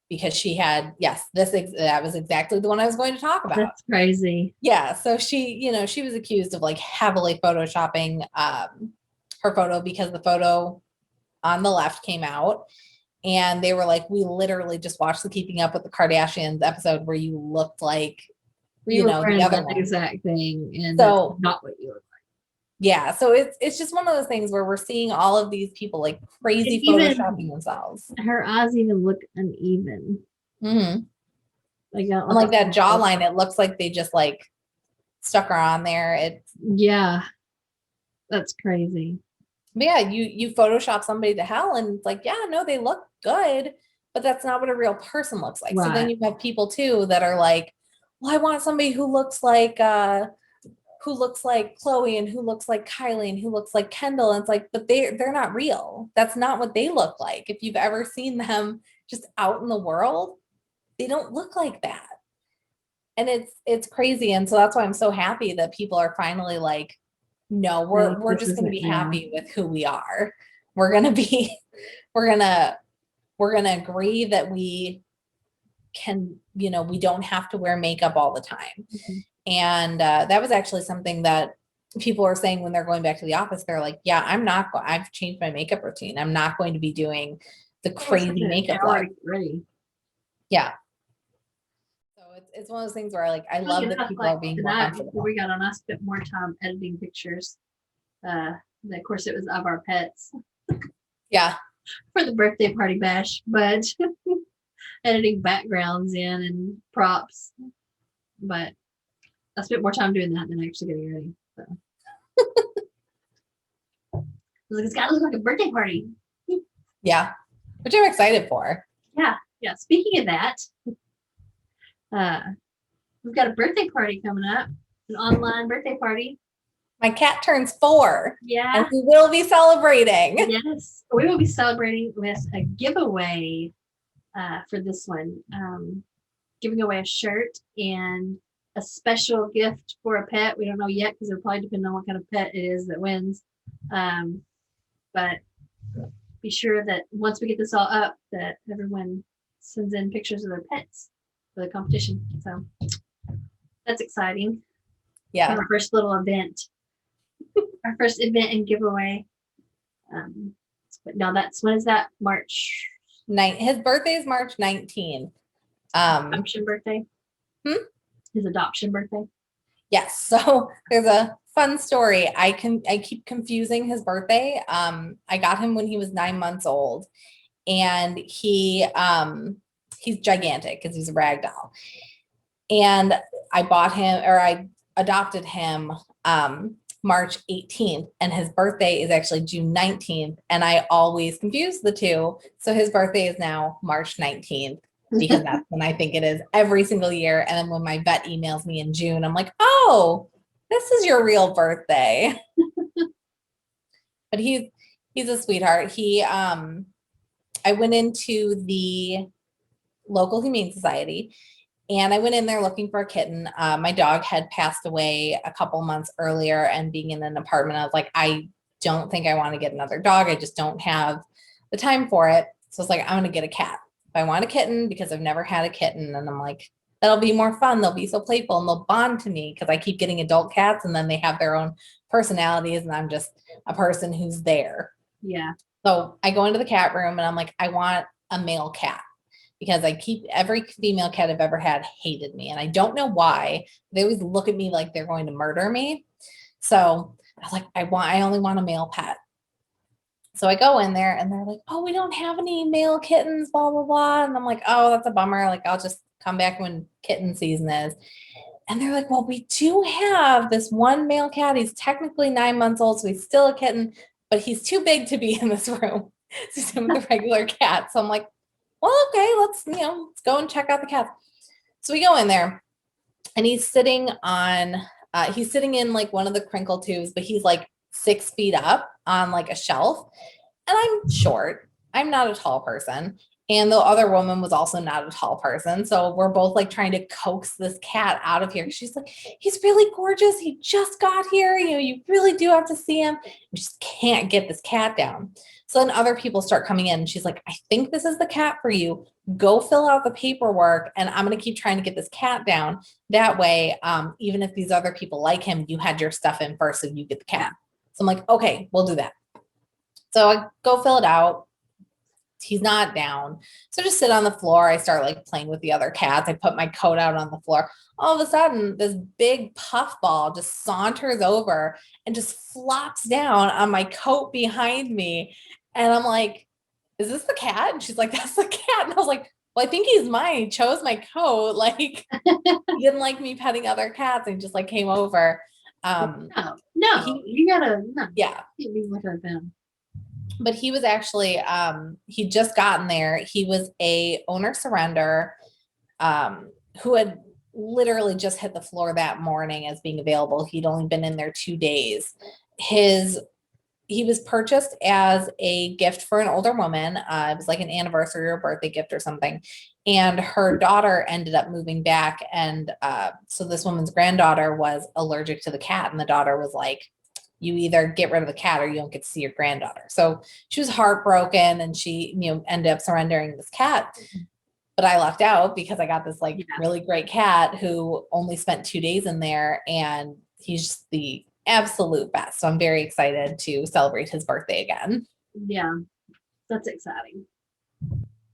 because she had, that was exactly the one I was going to talk about.
That's crazy.
Yeah. So she was accused of like heavily photoshopping her photo because the photo on the left came out. And they were like, we literally just watched the Keeping Up with the Kardashians episode where you looked like,
We were
the
wearing
other
that
one.
exact thing, and
So
that's not what you look like.
Yeah, so it's just one of those things where we're seeing all of these people like crazy photoshopping themselves.
Her eyes even look uneven.
Mm-hmm.
Like,
and like that jawline, it looks like they just like stuck her on there.
Yeah, that's crazy.
But yeah, you Photoshop somebody to hell, and it's like, yeah, no, they look good, but that's not what a real person looks like.
Right.
So then you have people too that are like, well, I want somebody who looks like Chloe and who looks like Kylie and who looks like Kendall. And it's like, but they're not real. That's not what they look like. If you've ever seen them just out in the world, they don't look like that. And it's crazy. And so that's why I'm so happy that people are finally like, no, we're just going to be happy with who we are. We're going to agree that we can, we don't have to wear makeup all the time. Mm-hmm. And that was actually something that people are saying when they're going back to the office. They're like, yeah, I've changed my makeup routine. I'm not going to be doing the crazy makeup look.
Ready.
Yeah. So it's one of those things where I love that people are being more comfortable.
Before we got on, I spent more time editing pictures. Of course, it was of our pets.
Yeah.
For the birthday party bash, but editing backgrounds in and props. But I spent more time doing that than actually getting ready. So. I was like, it's got to look like a birthday party.
Yeah, which I'm excited for.
Yeah. Speaking of that, we've got a birthday party coming up, an online birthday party.
My cat turns 4.
Yeah.
And we will be celebrating.
Yes. We will be celebrating with a giveaway for this one. Giving away a shirt and a special gift for a pet. We don't know yet because it'll probably depend on what kind of pet it is that wins. But be sure that once we get this all up, that everyone sends in pictures of their pets for the competition. So that's exciting.
Yeah.
Our first little event. Our first event and giveaway. But no, when is that? March
9th. His birthday is March 19th.
Adoption birthday. His adoption birthday.
Yes. So there's a fun story. I keep confusing his birthday. I got him when he was 9 months old, and he's gigantic because he's a rag doll. And I adopted him March 18th, and his birthday is actually June 19th. And I always confuse the two. So his birthday is now March 19th. Because that's when I think it is every single year. And then when my vet emails me in June, I'm like, oh, this is your real birthday. But he's a sweetheart. I went into the local humane society, and I went in there looking for a kitten. My dog had passed away a couple months earlier, and being in an apartment, I was like, I don't think I want to get another dog. I just don't have the time for it. So it's like, I'm going to get a cat. I want a kitten because I've never had a kitten, and I'm like, that'll be more fun. They'll be so playful and they'll bond to me because I keep getting adult cats and then they have their own personalities and I'm just a person who's there.
Yeah.
So I go into the cat room and I'm like, I want a male cat because every female cat I've ever had hated me. And I don't know why. They always look at me like they're going to murder me. So I was like, I only want a male pet. So I go in there and they're like, oh, we don't have any male kittens, blah, blah, blah. And I'm like, oh, that's a bummer. Like, I'll just come back when kitten season is. And they're like, well, we do have this one male cat. He's technically 9 months old, so he's still a kitten, but he's too big to be in this room. He's with the regular cat. So I'm like, well, okay, let's go and check out the cats. So we go in there and he's sitting in like one of the crinkle tubes, but he's like 6 feet up on like a shelf. And I'm short. I'm not a tall person. And the other woman was also not a tall person. So we're both like trying to coax this cat out of here. She's like, he's really gorgeous. He just got here. You know, you really do have to see him. We just can't get this cat down. So then other people start coming in and she's like, I think this is the cat for you. Go fill out the paperwork and I'm going to keep trying to get this cat down. That way, even if these other people like him, you had your stuff in first and you get the cat. So I'm like, okay, we'll do that. So I go fill it out. He's not down. So just sit on the floor. I start like playing with the other cats. I put my coat out on the floor. All of a sudden, this big puffball just saunters over and just flops down on my coat behind me. And I'm like, is this the cat? And she's like, that's the cat. And I was like, well, I think he's mine. He chose my coat. Like, he didn't like me petting other cats and just like came over.
You gotta, no.
Yeah.
You be with them.
But he was actually, he'd just gotten there. He was a owner surrender who had literally just hit the floor that morning as being available. He'd only been in there 2 days. He was purchased as a gift for an older woman. It was like an anniversary or birthday gift or something. And her daughter ended up moving back. And so this woman's granddaughter was allergic to the cat. And the daughter was like, you either get rid of the cat or you don't get to see your granddaughter. So she was heartbroken and she, ended up surrendering this cat. But I lucked out because I got this really great cat who only spent 2 days in there and he's just the absolute best. So I'm very excited to celebrate his birthday again.
Yeah, that's exciting.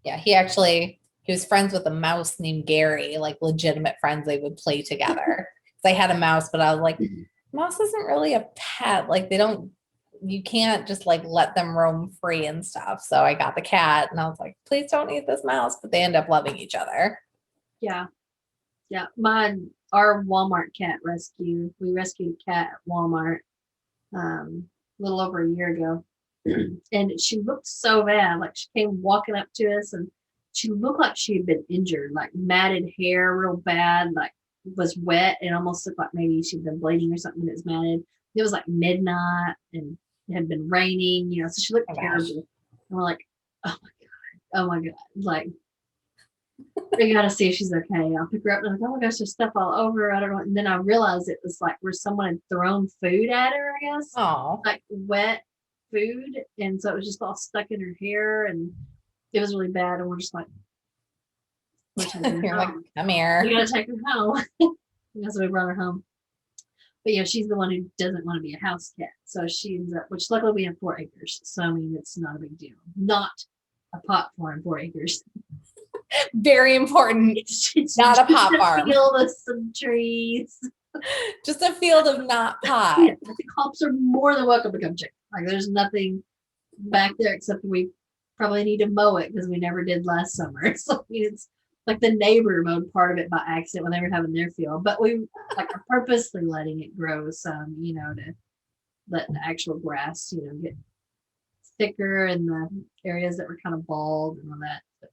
Yeah, he was friends with a mouse named Gary, like legitimate friends. They would play together. So I had a mouse, but I was like, mouse isn't really a pet. Like you can't just like let them roam free and stuff. So I got the cat and I was like, please don't eat this mouse. But they end up loving each other.
Yeah. Yeah. Our Walmart cat rescue, we rescued a cat at Walmart a little over a year ago. And she looked so bad. Like she came walking up to us and she looked like she had been injured, like matted hair real bad, like was wet and almost looked like maybe she'd been bleeding or something that's matted. It was like midnight and it had been raining, so she looked terrible. And we're like, oh my God. Like, we gotta see if she's okay. I'll pick her up and I'm like, oh my gosh, there's stuff all over. I don't know. And then I realized it was like where someone had thrown food at her, I guess.
Oh.
Like wet food. And so it was just all stuck in her hair and it was really bad. And we're just like,
you're like, come here.
We gotta take her home. So we brought her home. But yeah, she's the one who doesn't want to be a house cat. So she ends up, which luckily we have 4 acres. So I mean, it's not a big deal. Not a pot farm, 4 acres.
Very important. It's not a pot farm.
A field of some trees.
Just a field of not pot.
Yeah, the cops are more than welcome to come check. Like there's nothing back there except we probably need to mow it because we never did last summer. So I mean, it's like the neighbor mowed part of it by accident when they were having their field, but we are purposely letting it grow some, to let the actual grass, get thicker in the areas that were kind of bald and all that. But,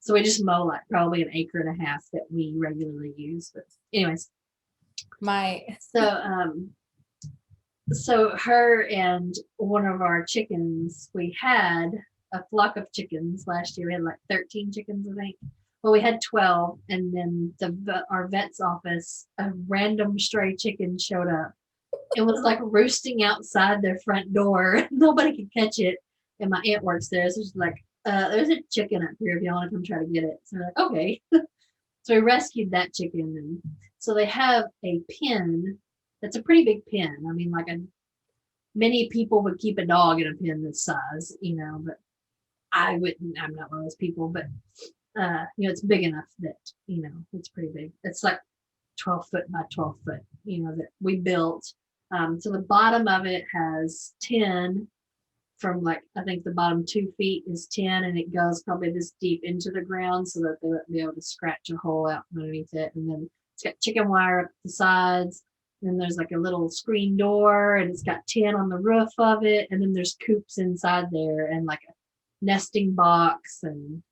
so we just mow like probably 1.5 acres that we regularly use. But anyways, so her and one of our chickens, we had a flock of chickens last year. We had like 13 chickens, I think. Well, we had 12, and then our vet's office, a random stray chicken showed up. It was like roosting outside their front door. Nobody could catch it, and my aunt works there, so she's like, "There's a chicken up here if y'all want to come try to get it." So we're like, "Okay." So we rescued that chicken, and so they have a pen. That's a pretty big pen. I mean, many people would keep a dog in a pen this size, but I wouldn't. I'm not one of those people, but it's big enough that it's pretty big. It's like 12 foot by 12 foot, that we built. So the bottom of it has 10 from I think the bottom 2 feet is 10, and it goes probably this deep into the ground so that they wouldn't be able to scratch a hole out underneath it. And then it's got chicken wire up the sides. And then there's like a little screen door, and it's got 10 on the roof of it. And then there's coops inside there and like a nesting box and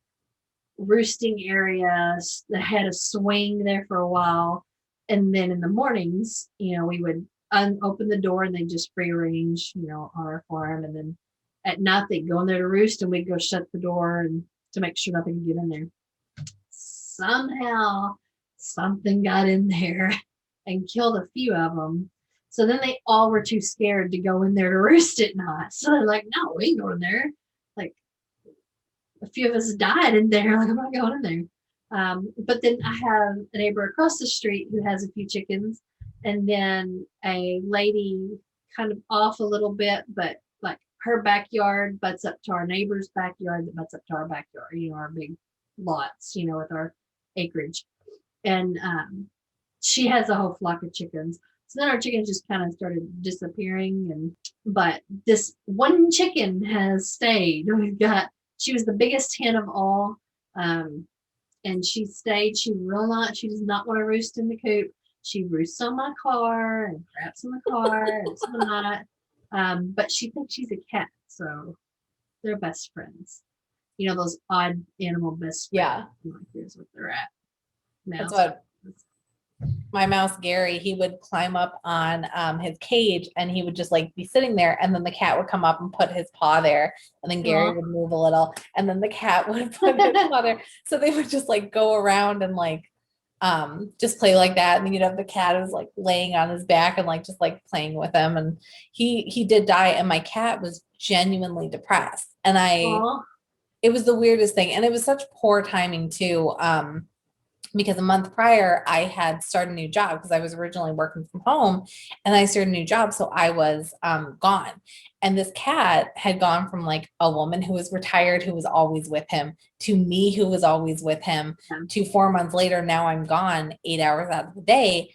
roosting areas that had a swing there for a while. And then in the mornings, we would open the door and they just free range, on our farm. And then at night they'd go in there to roost, and we'd go shut the door and to make sure nothing could get in there. Somehow something got in there and killed a few of them. So then they all were too scared to go in there to roost at night. So they're like, no, we ain't going there. Like, a few of us died in there. Like, I'm not going in there. But then I have a neighbor across the street who has a few chickens, and then a lady kind of off a little bit, but like her backyard butts up to our neighbor's backyard that butts up to our backyard, our big lots, with our acreage. And she has a whole flock of chickens. So then our chickens just kind of started disappearing. But this one chicken has stayed. She was the biggest hen of all. And she stayed. She does not want to roost in the coop. She roosts on my car and craps on the car and some not. But she thinks she's a cat. So they're best friends. Those odd animal best friends.
Yeah.
Here's what they're at.
That's what my mouse Gary, he would climb up on his cage, and he would just like be sitting there, and then the cat would come up and put his paw there, and then Gary would move a little, and then the cat would put his paw there. So they would just like go around and like just play like that. And then the cat was like laying on his back and like just like playing with him. And he did die, and my cat was genuinely depressed. And it was the weirdest thing. And it was such poor timing too. Because a month prior, I had started a new job because I was originally working from home, and I started a new job. So I was gone. And this cat had gone from like a woman who was retired, who was always with him, to me, who was always with him, to 4 months later. Now I'm gone 8 hours out of the day.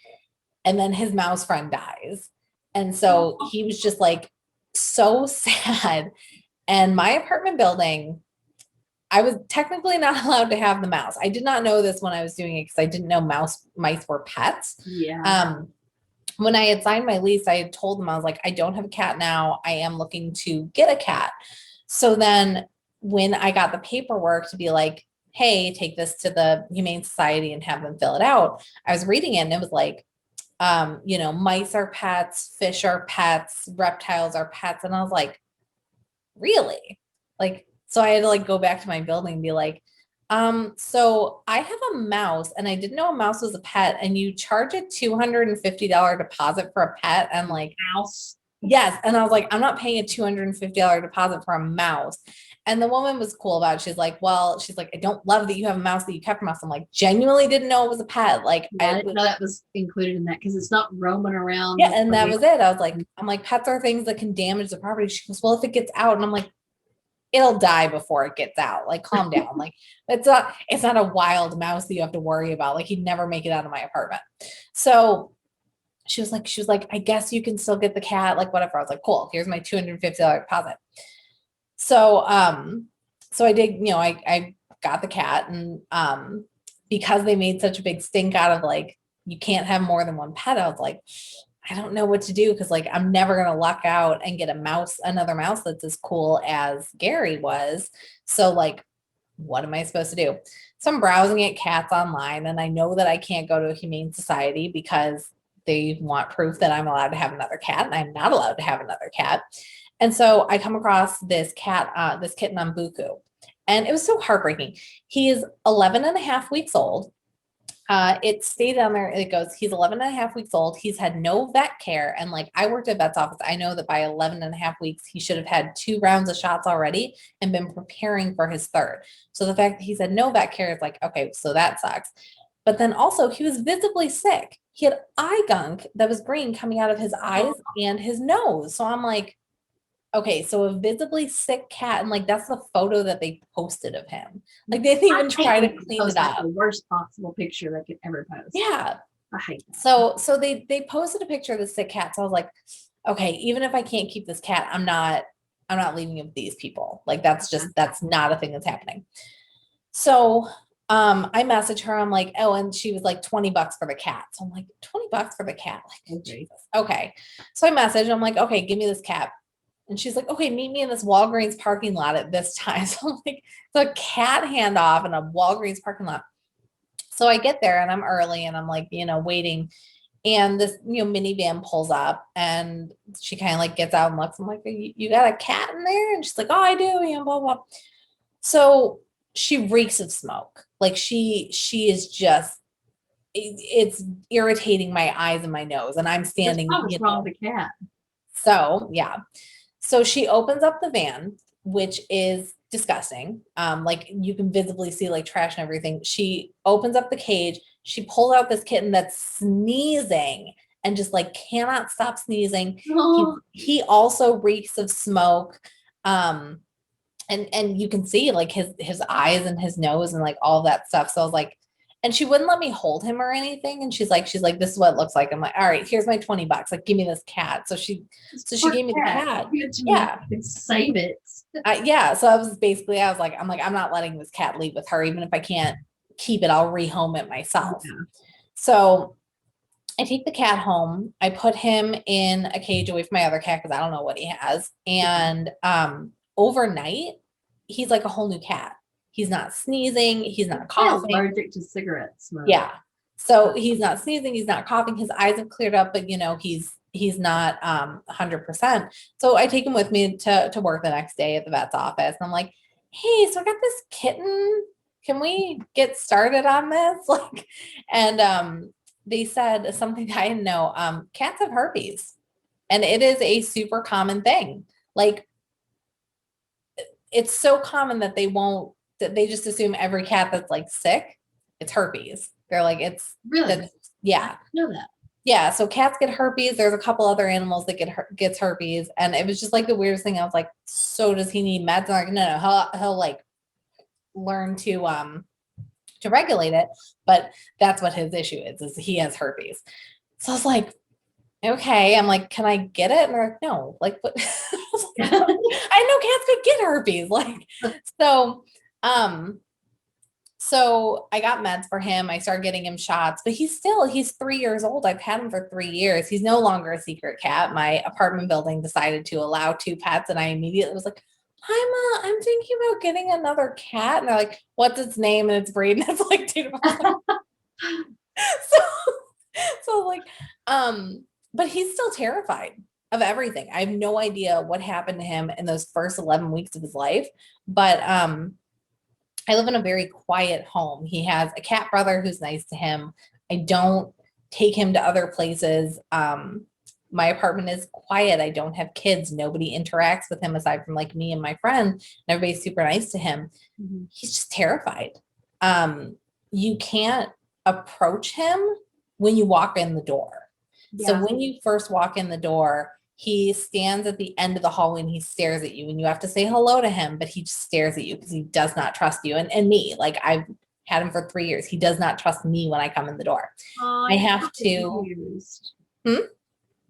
And then his mouse friend dies. And so he was just like so sad. And my apartment building, I was technically not allowed to have the mouse. I did not know this when I was doing it because I didn't know mice were pets.
Yeah.
When I had signed my lease, I had told them, I was like, I don't have a cat now. I am looking to get a cat. So then when I got the paperwork to be like, hey, take this to the Humane Society and have them fill it out, I was reading it, and it was like, mice are pets, fish are pets, reptiles are pets. And I was like, really? Like, so I had to like go back to my building and be like, so I have a mouse, and I didn't know a mouse was a pet, and you charge a $250 deposit for a pet. And like,
Mouse.
Yes. And I was like, I'm not paying a $250 deposit for a mouse. And the woman was cool about it. She's like, I don't love that you have a mouse, that you kept a mouse. I'm like, genuinely didn't know it was a pet. Like,
I didn't know that was included in that because it's not roaming around.
Yeah. And that was it. I was like, pets are things that can damage the property. She goes, well, if it gets out, and I'm like, it'll die before it gets out. Like, calm down. Like, it's not a wild mouse that you have to worry about. Like, he'd never make it out of my apartment. So she was like, I guess you can still get the cat, like whatever. I was like, cool, here's my $250 deposit. So, so I did, I got the cat, and, because they made such a big stink out of like, you can't have more than one pet. I was like, I don't know what to do. Cause like, I'm never going to luck out and get another mouse that's as cool as Gary was. So like, what am I supposed to do? So I'm browsing at cats online, and I know that I can't go to a Humane Society because they want proof that I'm allowed to have another cat, and I'm not allowed to have another cat. And so I come across this kitten on Buku, and it was so heartbreaking. He is 11 and a half weeks old. It stayed on there. It goes, he's 11 and a half weeks old. He's had no vet care. And like, I worked at vet's office. I know that by 11 and a half weeks, he should have had 2 rounds of shots already and been preparing for his 3rd. So the fact that he's had no vet care is like, okay, so that sucks. But then also he was visibly sick. He had eye gunk that was green coming out of his eyes and his nose. So I'm like, okay, so a visibly sick cat, and like, that's the photo that they posted of him. Like, they didn't even try to clean it up.
The worst possible picture they could ever post.
Yeah.
I hate that.
So they posted a picture of the sick cat. So I was like, okay, even if I can't keep this cat, I'm not leaving it with these people. Like, that's not a thing that's happening. So I messaged her. I'm like, oh, and she was like $20 for the cat. So I'm like, $20 for the cat. Like, Jesus. Okay. So I messaged. I'm like, okay, give me this cat. And she's like, okay, meet me in this Walgreens parking lot at this time. So I'm like, it's a cat handoff in a Walgreens parking lot. So I get there, and I'm early, and I'm like, waiting. And this, minivan pulls up and she kind of like gets out and looks. I'm like, you got a cat in there? And she's like, oh, I do, blah, blah. So she reeks of smoke. Like she is just, it's irritating my eyes and my nose. And I'm standing.
What's wrong with the cat?
So yeah. So she opens up the van, which is disgusting. Like you can visibly see like trash and everything. She opens up the cage. She pulls out this kitten that's sneezing and just like cannot stop sneezing.
Oh.
He also reeks of smoke. And you can see like his eyes and his nose and like all that stuff. So I was like, and she wouldn't let me hold him or anything. And she's like, this is what it looks like. I'm like, all right, here's my $20. Like, give me this cat. So she gave me the cat. Yeah.
Save it.
Yeah. So I was like, I'm not letting this cat leave with her. Even if I can't keep it, I'll rehome it myself. Yeah. So I take the cat home. I put him in a cage away from my other cat because I don't know what he has. And overnight, he's like a whole new cat. He's not sneezing. He's not coughing.
He's allergic to cigarette smoke.
Yeah. So he's not sneezing. He's not coughing. His eyes have cleared up, but he's not 100%. So I take him with me to work the next day at the vet's office. And I'm like, hey, so I got this kitten. Can we get started on this? Like, and they said something that I didn't know. Cats have herpes, and it is a super common thing. Like, it's so common that they just assume every cat that's like sick, it's herpes. They're like, it's
really,
yeah.
I know that.
Yeah, so cats get herpes. There's a couple other animals that gets herpes, and it was just like the weirdest thing. I was like, so does he need meds? I'm like, no, he'll like learn to regulate it, but that's what his issue is he has herpes. So I was like, okay. I'm like, can I get it? And they're like, no. Like, what? I know cats could get herpes. Like, so I got meds for him. I started getting him shots, but he's 3 years old. I've had him for 3 years. He's no longer a secret cat. My apartment building decided to allow 2 pets, and I immediately was like, I'm thinking about getting another cat. And they're like, what's its name and its breed? And it's like, dude, so like, but he's still terrified of everything. I have no idea what happened to him in those first 11 weeks of his life. But I live in a very quiet home. He has a cat brother who's nice to him. I don't take him to other places. My apartment is quiet. I don't have kids. Nobody interacts with him aside from like me and my friend. And everybody's super nice to him. Mm-hmm. He's just terrified. You can't approach him when you walk in the door. Yeah. So when you first walk in the door, he stands at the end of the hallway and he stares at you, and you have to say hello to him, but he just stares at you because he does not trust you. And me, like, I've had him for 3 years. He does not trust me when I come in the door. I have to.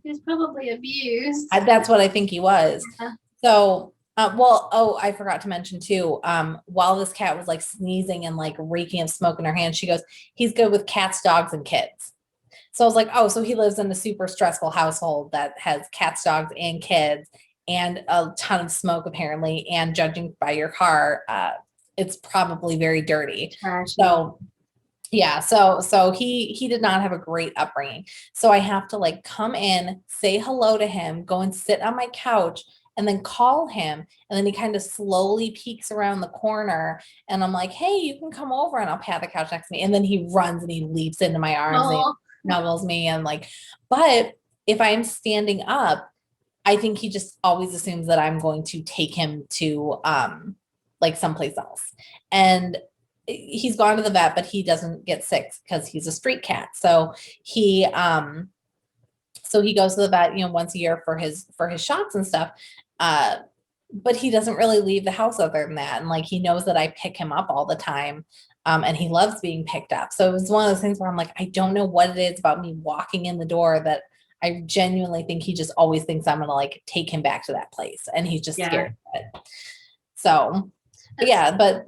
He's probably abused.
That's what I think he was. Yeah. So, I forgot to mention too, while this cat was like sneezing and like reeking of smoke in her hand, she goes, he's good with cats, dogs, and kids. So I was like, oh, so he lives in a super stressful household that has cats, dogs, and kids, and a ton of smoke apparently. And judging by your car, it's probably very dirty. So yeah, so he did not have a great upbringing. So I have to like come in, say hello to him, go and sit on my couch, and then call him. And then he kind of slowly peeks around the corner, and I'm like, hey, you can come over, and I'll pat the couch next to me. And then he runs and he leaps into my arms. And snuggles me, and like, but if I'm standing up, I think he just always assumes that I'm going to take him to like someplace else. And he's gone to the vet, but he doesn't get sick because he's a street cat. So he goes to the vet, once a year for his shots and stuff. But he doesn't really leave the house other than that. And like, he knows that I pick him up all the time. And he loves being picked up. So it was one of those things where I'm like, I don't know what it is about me walking in the door that I genuinely think he just always thinks I'm going to like take him back to that place. And he's just scared of it. So but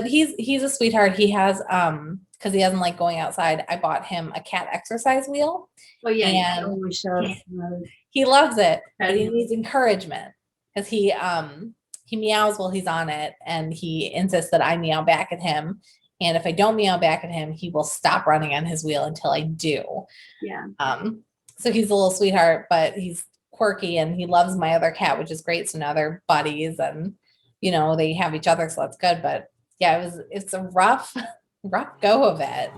he's a sweetheart. He has, cause he doesn't like going outside. I bought him a cat exercise wheel. Oh yeah. And he loves it, but he needs encouragement because he meows while he's on it, and he insists that I meow back at him. And if I don't meow back at him, he will stop running on his wheel until I do.
Yeah.
So he's a little sweetheart, but he's quirky and he loves my other cat, which is great. So now they're buddies and, you know, they have each other. So that's good. But yeah, it's a rough go of it.